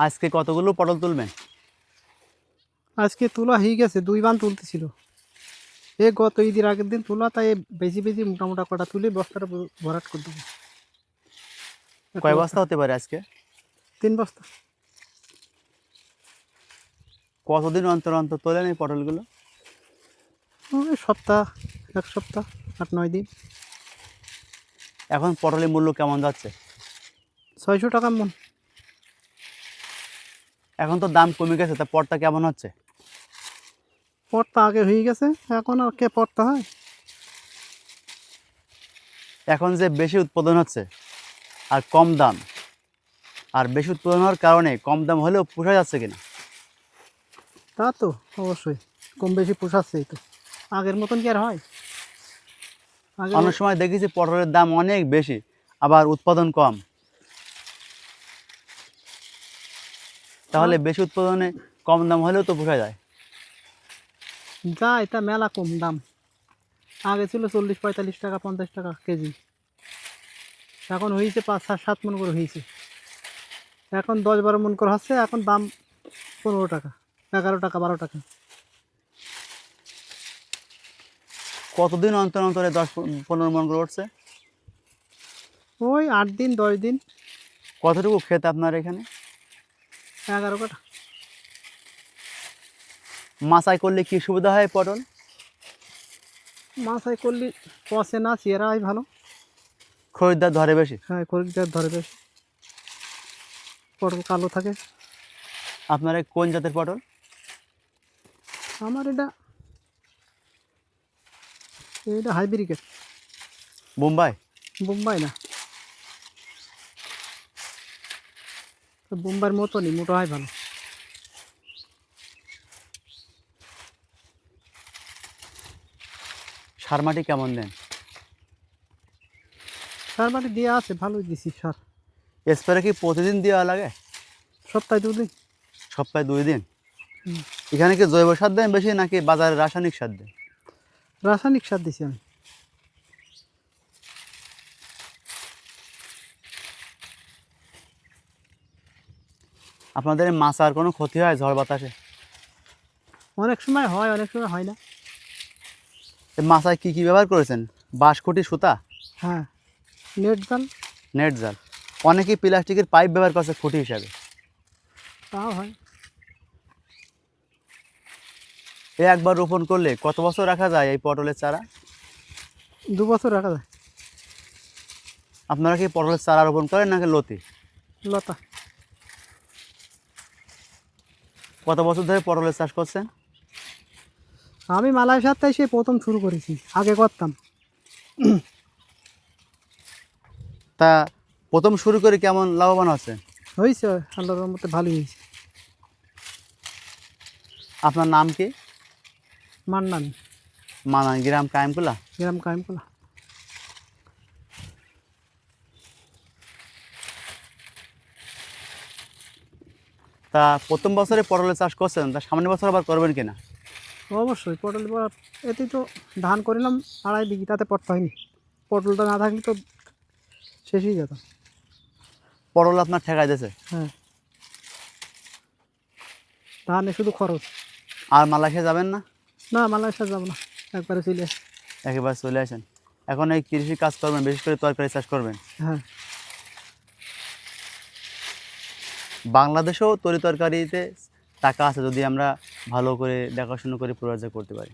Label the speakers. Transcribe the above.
Speaker 1: আজকে কতগুলো পটল তুলবেন?
Speaker 2: আজকে তোলা হয়ে গেছে, 2 বান তুলতেছিল। গত ঈদের আগের দিন তোলা, তাই বেশি বেশি মোটা কটা তুলে বস্তাটা ভরাট করে দেবো।
Speaker 1: কয় বস্তা হতে পারে আজকে?
Speaker 2: 3 বস্তা।
Speaker 1: কতদিন অন্তর অন্তর তোলেন এই পটলগুলো?
Speaker 2: ওই সপ্তাহ, 1 সপ্তাহ, 8-9 দিন।
Speaker 1: এখন পটলের মূল্য কেমন যাচ্ছে?
Speaker 2: 600 টাকা মন।
Speaker 1: এখন তো দাম কমে গেছে, তা পটটা কেমন হচ্ছে?
Speaker 2: পড়তা আগে হয়ে গেছে, এখন আর কে পড়তা হয়?
Speaker 1: এখন যে বেশি উৎপাদন হচ্ছে আর কম দাম, আর বেশি উৎপাদন হওয়ার কারণে কম দাম হলেও পোষা যাচ্ছে কিনা?
Speaker 2: তা তো অবশ্যই কম বেশি পোষাচ্ছেই তো, আগের মতন কি আর হয়? আগে
Speaker 1: অনেক সময় দেখেছি পটলের দাম অনেক বেশি, আবার উৎপাদন কম। তাহলে বেশি উৎপাদনে কম দাম হলেও তো পোষা যায়।
Speaker 2: যায়, তা মেলা কম দাম। আগে ছিল 40-45 টাকা, 50 টাকা কেজি। এখন হয়েছে 5-7 মন করে হয়েছে। এখন 10-12 মন করে হচ্ছে। এখন দাম 15 টাকা, 11 টাকা, 12 টাকা।
Speaker 1: কতদিন অন্তর অন্তরে 10-15 মন করে উঠছে?
Speaker 2: ওই 8 দিন, 10 দিন।
Speaker 1: কতটুকু ক্ষেত আপনার এখানে?
Speaker 2: 11 কাটা।
Speaker 1: মাচাই করলে কি সুবিধা হয় পটল?
Speaker 2: মাছাই করলে পচে না, চেরা হয় ভালো।
Speaker 1: খরিদ্দার ধরে বেশি?
Speaker 2: হ্যাঁ, খরিদ্দার ধরে বেশি। পটল কালো থাকে।
Speaker 1: আপনার এই কোন জাতের পটল?
Speaker 2: আমার এটা এটা হাইব্রিকেট।
Speaker 1: বোম্বাই?
Speaker 2: বোম্বাই না, বোম্বাইয়ের মতনই, মোটা হয় ভালো।
Speaker 1: সার মাটি কেমন দেন?
Speaker 2: সার বাটি দেওয়া আছে, ভালোই দিছি সার।
Speaker 1: স্প্রে কি প্রতিদিন দেওয়া লাগে?
Speaker 2: সপ্তাহে 2 দিন।
Speaker 1: সপ্তাহে 2 দিন?
Speaker 2: হুম।
Speaker 1: এখানে কি জৈব সার দেন বেশি নাকি বাজারে রাসায়নিক সার দেন?
Speaker 2: রাসায়নিক সার দিছি আমি।
Speaker 1: আপনাদের মাচার কোনো ক্ষতি হয় ঝড় বাতাসে?
Speaker 2: অনেক সময় হয়, অনেক সময় হয় না।
Speaker 1: এই মাচায় কি কি ব্যবহার করেছেন? বাঁশখুঁটি, সুতা?
Speaker 2: হ্যাঁ, নেট জাল।
Speaker 1: নেট জাল? অনেকেই প্লাস্টিকের পাইপ ব্যবহার করছে খুঁটি হিসাবে।
Speaker 2: তাও হয়।
Speaker 1: একবার রোপণ করলে কত বছর রাখা যায় এই পটলের চারা?
Speaker 2: 2 বছর রাখা যায়।
Speaker 1: আপনারা কি পটলের চারা রোপণ করেন নাকি লতি?
Speaker 2: লতা।
Speaker 1: কত বছর ধরে পটলের চাষ করছেন?
Speaker 2: আমি মালয়েশিয়ার তাই সে প্রথম শুরু করেছি, আগে করতাম।
Speaker 1: তা প্রথম শুরু করে কেমন লাভবান হচ্ছেন?
Speaker 2: হয়েছে, আল্লাহর রহমতে ভালোই হয়েছে।
Speaker 1: আপনার নাম কি?
Speaker 2: মান্নান।
Speaker 1: মানান, গ্রাম কায়েমকুলা?
Speaker 2: গ্রাম কায়েমকলা।
Speaker 1: তা প্রথম বছরে পটলের চাষ করছেন, তা সামনের বছর আবার করবেন কিনা?
Speaker 2: অবশ্যই পটল এতেই তো ধান করিলাম 2.5 বিঘি, তাতে পড়তে হয়নি। পটলটা না থাকলে তো শেষই যেত।
Speaker 1: পটল আপনার ঠেকাই দিয়েছে?
Speaker 2: হ্যাঁ, ধানে শুধু খরচ।
Speaker 1: আর মালয়েশিয়া যাবেন না?
Speaker 2: না, মালয়েশিয়া যাবো না, একবারে চলে আসি।
Speaker 1: একেবারে চলে আসেন। এখন এই কৃষি কাজ করবেন, বিশেষ করে তরকারি চাষ করবেন।
Speaker 2: হ্যাঁ।
Speaker 1: বাংলাদেশেও তরি তরকারিতে টাকা আছে যদি আমরা ভালো করে দেখাশোনা করে পরিচর্যা করতে পারি।